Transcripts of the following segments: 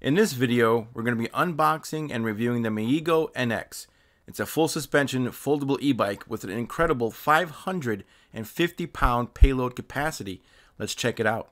In this video, we're going to be unboxing and reviewing the Mihogo NX. It's a full suspension foldable e-bike with an incredible 550-pound payload capacity. Let's check it out.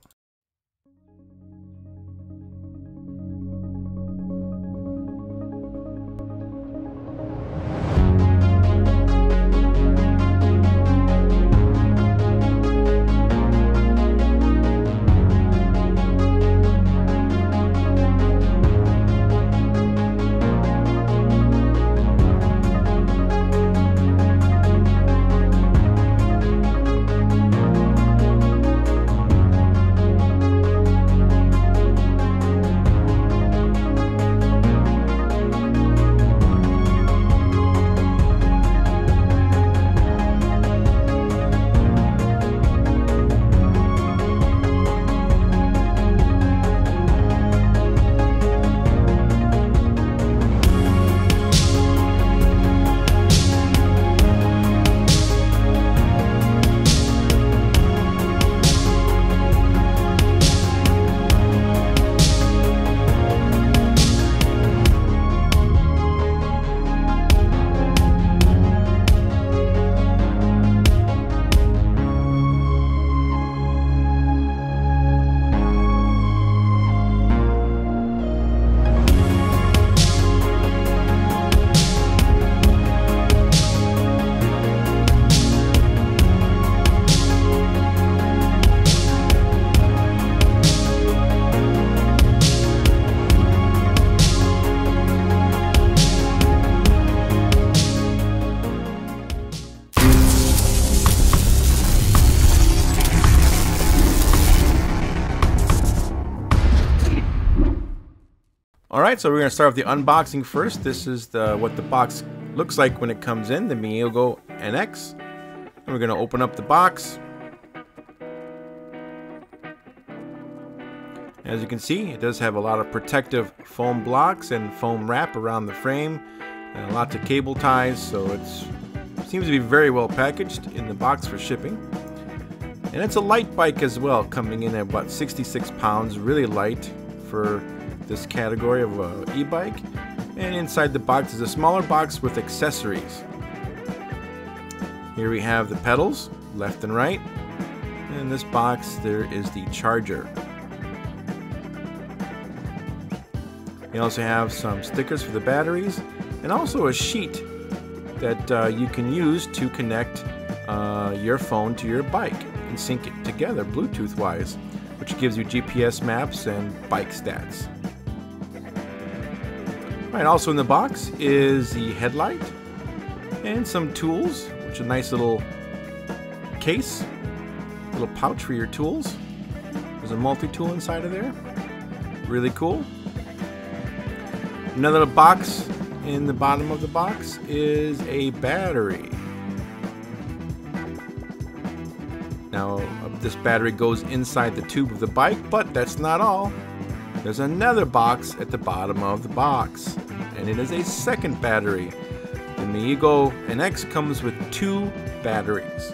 Alright, so we're going to start with the unboxing first. This is what the box looks like when it comes in, the Mihogo NX. And we're going to open up the box. As you can see, it does have a lot of protective foam blocks and foam wrap around the frame, and lots of cable ties, so it seems to be very well packaged in the box for shipping. And it's a light bike as well, coming in at about 66 pounds, really light for this category of e-bike. And inside the box is a smaller box with accessories. Here we have the pedals, left and right. And in this box there is the charger. We also have some stickers for the batteries and also a sheet that you can use to connect your phone to your bike and sync it together Bluetooth wise, which gives you GPS maps and bike stats. Alright, also in the box is the headlight and some tools, which is a nice little case, little pouch for your tools. There's a multi-tool inside of there. Really cool. Another box in the bottom of the box is a battery. Now, this battery goes inside the tube of the bike, but that's not all. There's another box at the bottom of the box, and it is a second battery. The Mihogo NX comes with 2 batteries.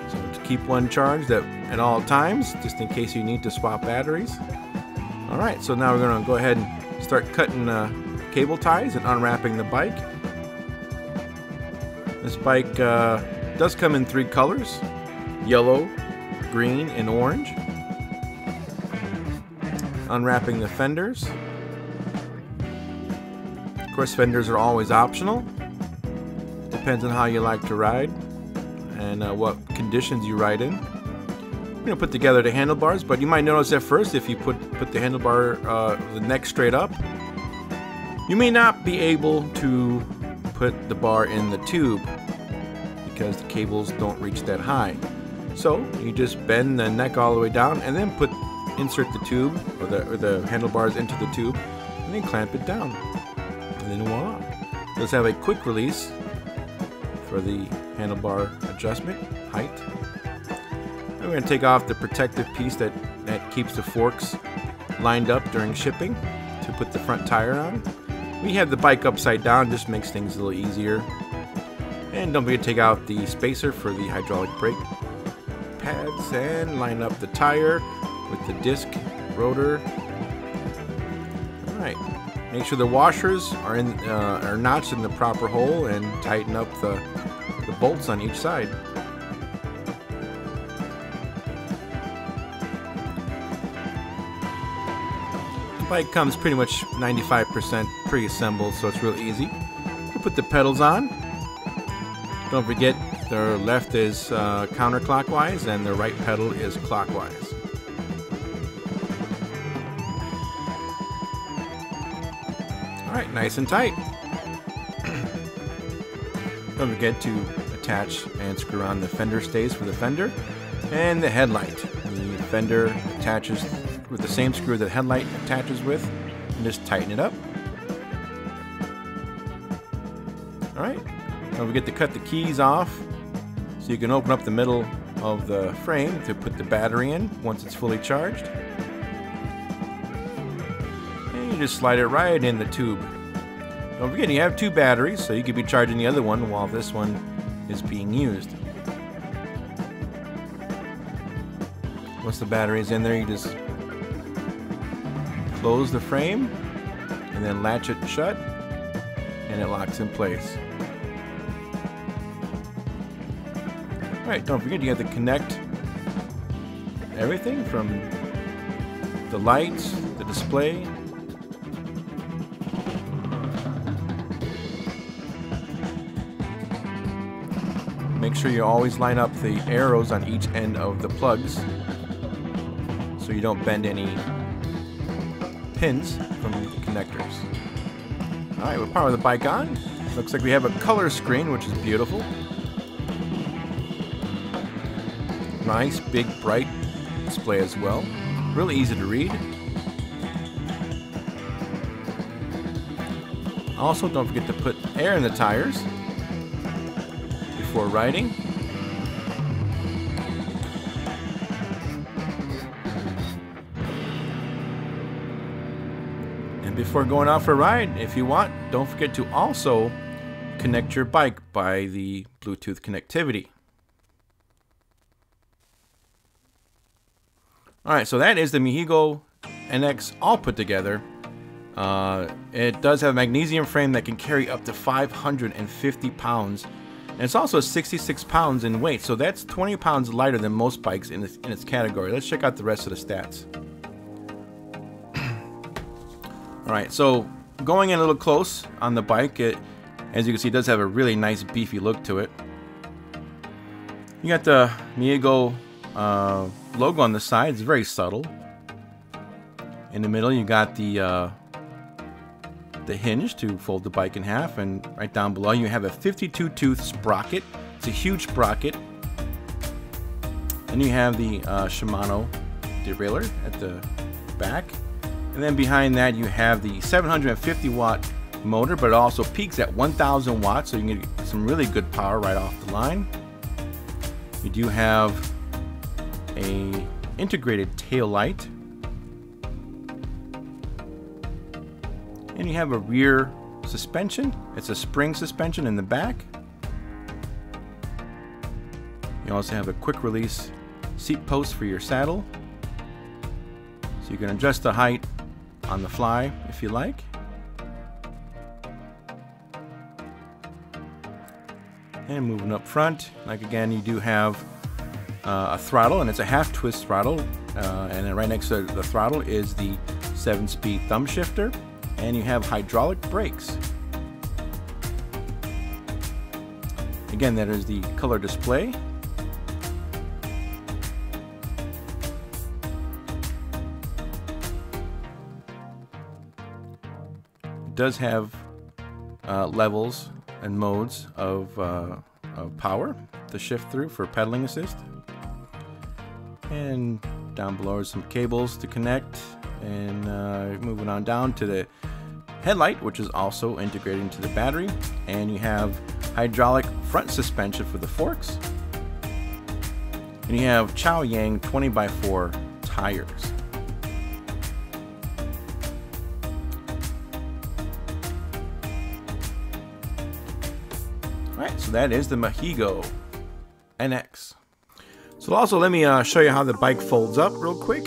So to keep one charged at all times, just in case you need to swap batteries. Alright, so now we're going to go ahead and start cutting cable ties and unwrapping the bike. This bike does come in 3 colors: yellow, green, and orange. Unwrapping the fenders. Of course, fenders are always optional. Depends on how you like to ride and what conditions you ride in. We're going to put together the handlebars, but you might notice at first, if you put the handlebar, the neck straight up, you may not be able to put the bar in the tube because the cables don't reach that high. So you just bend the neck all the way down and then insert the tube or the handlebars into the tube and then clamp it down. And then voila. It does have a quick release for the handlebar adjustment height. And we're going to take off the protective piece that keeps the forks lined up during shipping to put the front tire on. We have the bike upside down, just makes things a little easier. And don't forget to take out the spacer for the hydraulic brake pads and line up the tire. with the disc rotor. All right, make sure the washers are notched in the proper hole, and tighten up the bolts on each side. The bike comes pretty much 95% pre-assembled, so it's real easy. You put the pedals on. Don't forget, the left is counterclockwise and the right pedal is clockwise. Alright, nice and tight. Don't forget to attach and screw on the fender stays for the fender and the headlight. The fender attaches with the same screw that headlight attaches with, and just tighten it up. Alright, don't forget to cut the keys off so you can open up the middle of the frame to put the battery in once it's fully charged. And you just slide it right in the tube. Don't forget, you have two batteries, so you could be charging the other one while this one is being used. Once the battery is in there, you just close the frame and then latch it shut, and it locks in place. Alright, don't forget, you have to connect everything from the lights, the display. Make sure you always line up the arrows on each end of the plugs so you don't bend any pins from the connectors. Alright, we'll power the bike on. Looks like we have a color screen, which is beautiful. Nice, big, bright display as well. Really easy to read. Also, don't forget to put air in the tires before riding. And before going out for a ride, if you want, don't forget to also connect your bike by the Bluetooth connectivity. Alright, so that is the Mihogo NX all put together. It does have a magnesium frame that can carry up to 550 pounds. And it's also 66 pounds in weight, so that's 20 pounds lighter than most bikes in its category. Let's check out the rest of the stats. Alright, so going in a little close on the bike, as you can see, it does have a really nice beefy look to it. You got the Mihogo logo on the side. It's very subtle. In the middle, you got the hinge to fold the bike in half, and right down below you have a 52-tooth sprocket. It's a huge sprocket. Then you have the Shimano derailleur at the back, and then behind that you have the 750-watt motor, but it also peaks at 1,000 watts, so you can get some really good power right off the line. You do have a integrated tail light, and you have a rear suspension. It's a spring suspension in the back. You also have a quick release seat post for your saddle, so you can adjust the height on the fly if you like. And moving up front, like again, you do have a throttle, and it's a half twist throttle, and then right next to the throttle is the 7-speed thumb shifter, and you have hydraulic brakes. Again, that is the color display. It does have levels and modes of power to shift through for pedaling assist. And down below are some cables to connect, and moving on down to the headlight, which is also integrated into the battery, and you have hydraulic front suspension for the forks, and you have Chow Yang 20x4 tires. Alright, so that is the Mihogo NX. So also let me show you how the bike folds up real quick.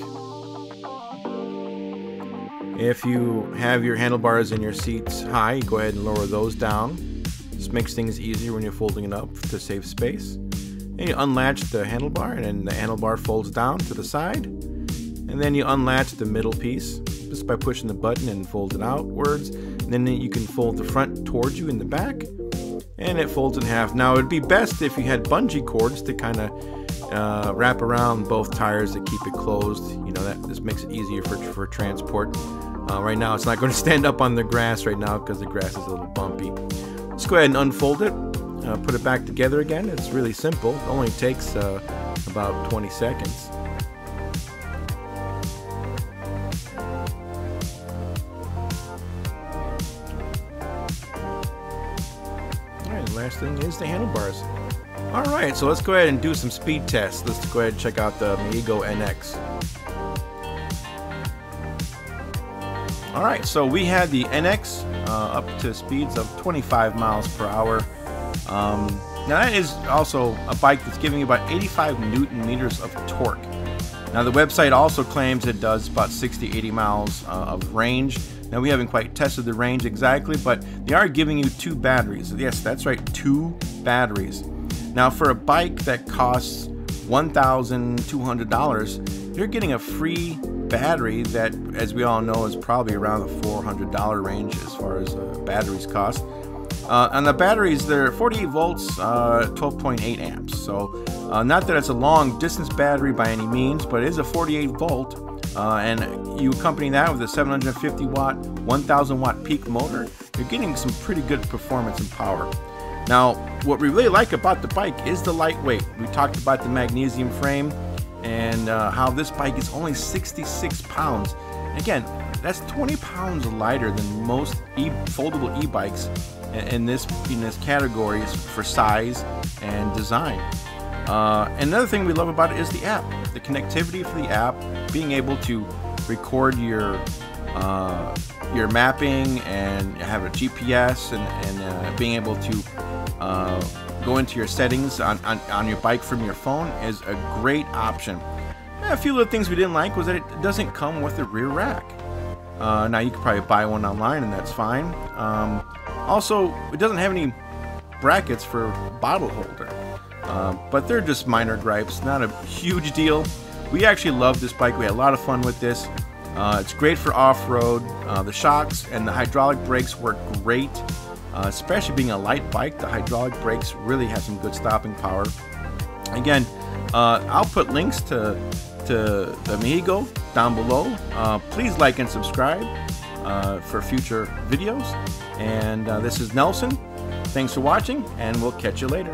If you have your handlebars and your seats high, you go ahead and lower those down. This makes things easier when you're folding it up to save space. And you unlatch the handlebar, and then the handlebar folds down to the side. And then you unlatch the middle piece just by pushing the button and fold it outwards. And then you can fold the front towards you in the back, and it folds in half. Now, it'd be best if you had bungee cords to kind of wrap around both tires to keep it closed. You know, that this makes it easier for transport. Right now, it's not going to stand up on the grass right now because the grass is a little bumpy. Let's go ahead and unfold it, put it back together again. It's really simple. It only takes about 20 seconds. Alright, the last thing is the handlebars. Alright, so let's go ahead and do some speed tests. Let's go ahead and check out the Mihogo NX. Alright, so we had the NX up to speeds of 25 miles per hour. Now that is also a bike that's giving you about 85 Newton meters of torque. Now the website also claims it does about 60-80 miles of range. Now we haven't quite tested the range exactly, but they are giving you 2 batteries. Yes, that's right, 2 batteries. Now for a bike that costs $1,200, you're getting a free battery that, as we all know, is probably around the $400 range as far as batteries cost. And the batteries, they're 48 volts, 12.8 amps. So not that it's a long distance battery by any means, but it is a 48 volt. And you accompany that with a 750 watt, 1000 watt peak motor, you're getting some pretty good performance and power. Now, what we really like about the bike is the lightweight. We talked about the magnesium frame and how this bike is only 66 pounds. Again, that's 20 pounds lighter than most foldable e-bikes in this category for size and design. Another thing we love about it is the app, the connectivity for the app, being able to record your mapping and have a GPS and being able to go into your settings on your bike from your phone is a great option. A few little things we didn't like was that it doesn't come with a rear rack. Now you could probably buy one online and that's fine. Also, it doesn't have any brackets for bottle holder. But they're just minor gripes, not a huge deal. We actually love this bike. We had a lot of fun with this. It's great for off-road. The shocks and the hydraulic brakes work great. Especially being a light bike, the hydraulic brakes really have some good stopping power. Again, I'll put links to the Mihogo down below. Please like and subscribe for future videos. And this is Nelson. Thanks for watching, and we'll catch you later.